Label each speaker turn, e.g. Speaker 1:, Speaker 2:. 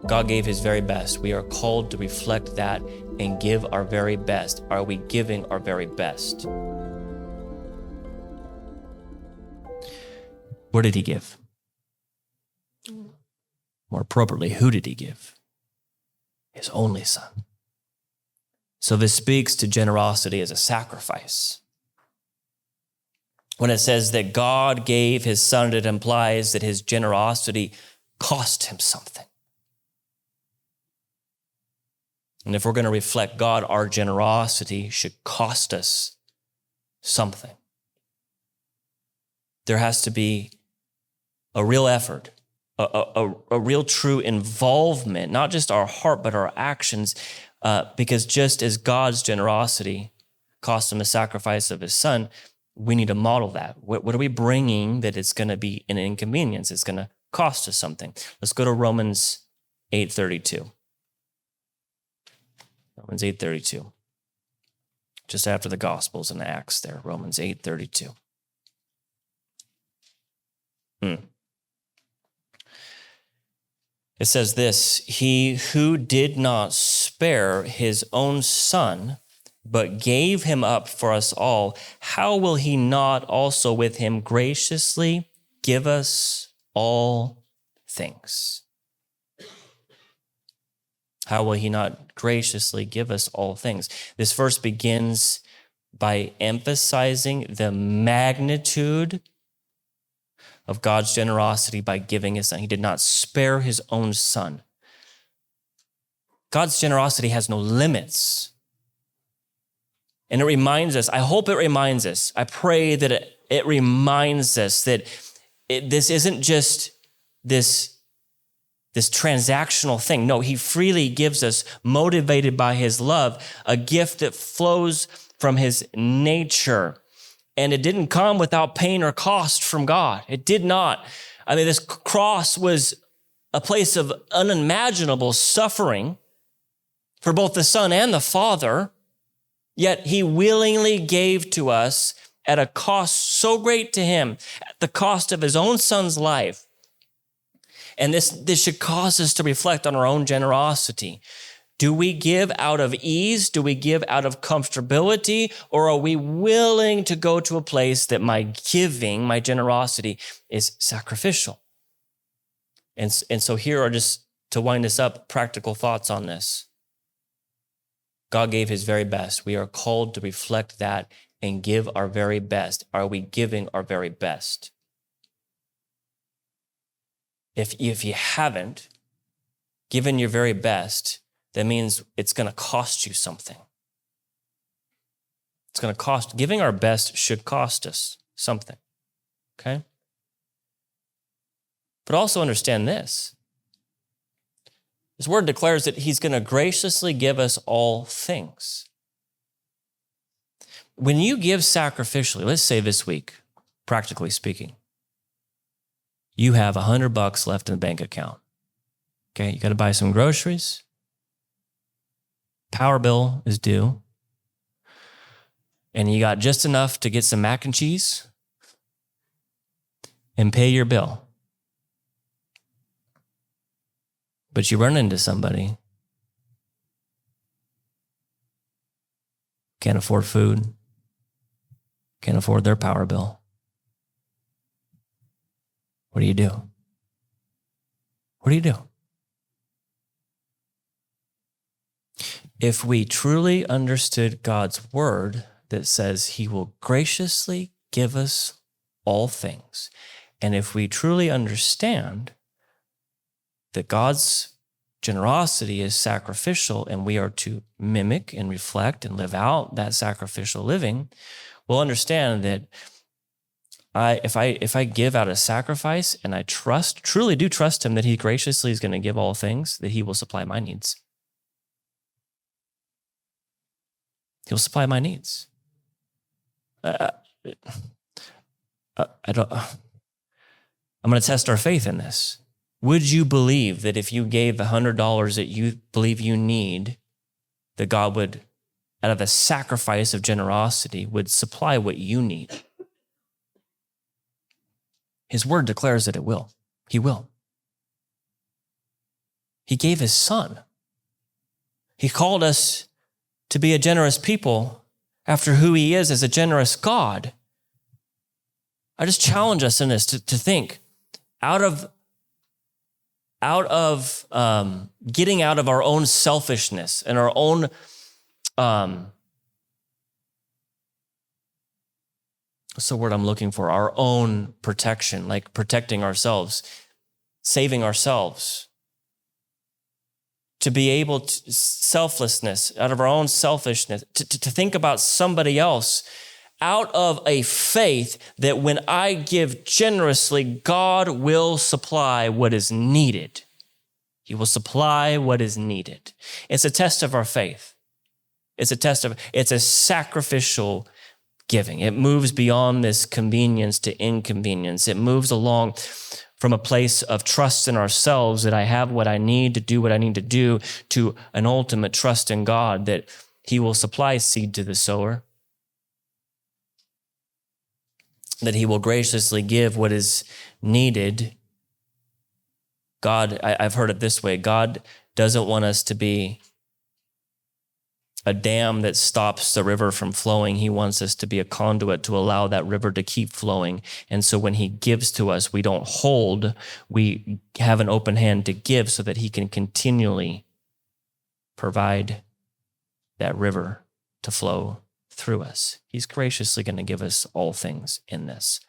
Speaker 1: God gave his very best. We are called to reflect that and give our very best. Are we giving our very best? What did he give? More appropriately, who did he give? His only son. So this speaks to generosity as a sacrifice. When it says that God gave his son, it implies that his generosity cost him something. And if we're going to reflect God, our generosity should cost us something. There has to be a real effort, a real true involvement, not just our heart, but our actions, because just as God's generosity cost him the sacrifice of his son, we need to model that. What are we bringing that it's going to be an inconvenience? It's going to cost us something. Let's go to Romans 8:32. Romans 8:32. Just after the Gospels and Acts there, Romans 8:32. It says this, he who did not spare his own son, but gave him up for us all, how will he not also with him graciously give us all things? How will he not graciously give us all things? This verse begins by emphasizing the magnitude of God's generosity by giving his son. He did not spare his own son. God's generosity has no limits. And it reminds us, I hope it reminds us, I pray that it reminds us that this isn't just this transactional thing. No, he freely gives us, motivated by his love, a gift that flows from his nature. And it didn't come without pain or cost from God. It did not. I mean, this cross was a place of unimaginable suffering for both the Son and the Father, yet he willingly gave to us at a cost so great to him, at the cost of his own Son's life. And this should cause us to reflect on our own generosity. Do we give out of ease? Do we give out of comfortability? Or are we willing to go to a place that my giving, my generosity is sacrificial? And so here are, just to wind us up, practical thoughts on this. God gave his very best. We are called to reflect that and give our very best. Are we giving our very best? If you haven't given your very best, that means it's going to cost you something. It's going to cost. Giving our best should cost us something, okay? But also understand this. His word declares that he's going to graciously give us all things. When you give sacrificially, let's say this week, practically speaking, you have $100 left in the bank account. Okay, you got to buy some groceries. Power bill is due. And you got just enough to get some mac and cheese and pay your bill. But you run into somebody, can't afford food, can't afford their power bill. What do you do? What do you do? If we truly understood God's word that says he will graciously give us all things, and if we truly understand that God's generosity is sacrificial and we are to mimic and reflect and live out that sacrificial living, we'll understand that if I give out a sacrifice and I truly do trust him that he graciously is going to give all things, that he will supply my needs. He'll supply my needs. I'm going to test our faith in this. Would you believe that if you gave $100 that you believe you need, that God would, out of a sacrifice of generosity, would supply what you need? His word declares that it will. He will. He gave his son. He called us to be a generous people after who he is as a generous God. I just challenge us in this to think out of getting out of our own selfishness and our own what's the word I'm looking for? Our own protection, like protecting ourselves, saving ourselves. To be able to, selflessness, out of our own selfishness, to think about somebody else out of a faith that when I give generously, God will supply what is needed. He will supply what is needed. It's a test of our faith. It's a sacrificial giving. It moves beyond this convenience to inconvenience. It moves along from a place of trust in ourselves that I have what I need to do what I need to do to an ultimate trust in God that he will supply seed to the sower, that he will graciously give what is needed. God, I've heard it this way, God doesn't want us to be a dam that stops the river from flowing. He wants us to be a conduit to allow that river to keep flowing. And so when he gives to us, we don't hold, we have an open hand to give so that he can continually provide that river to flow through us. He's graciously going to give us all things in this.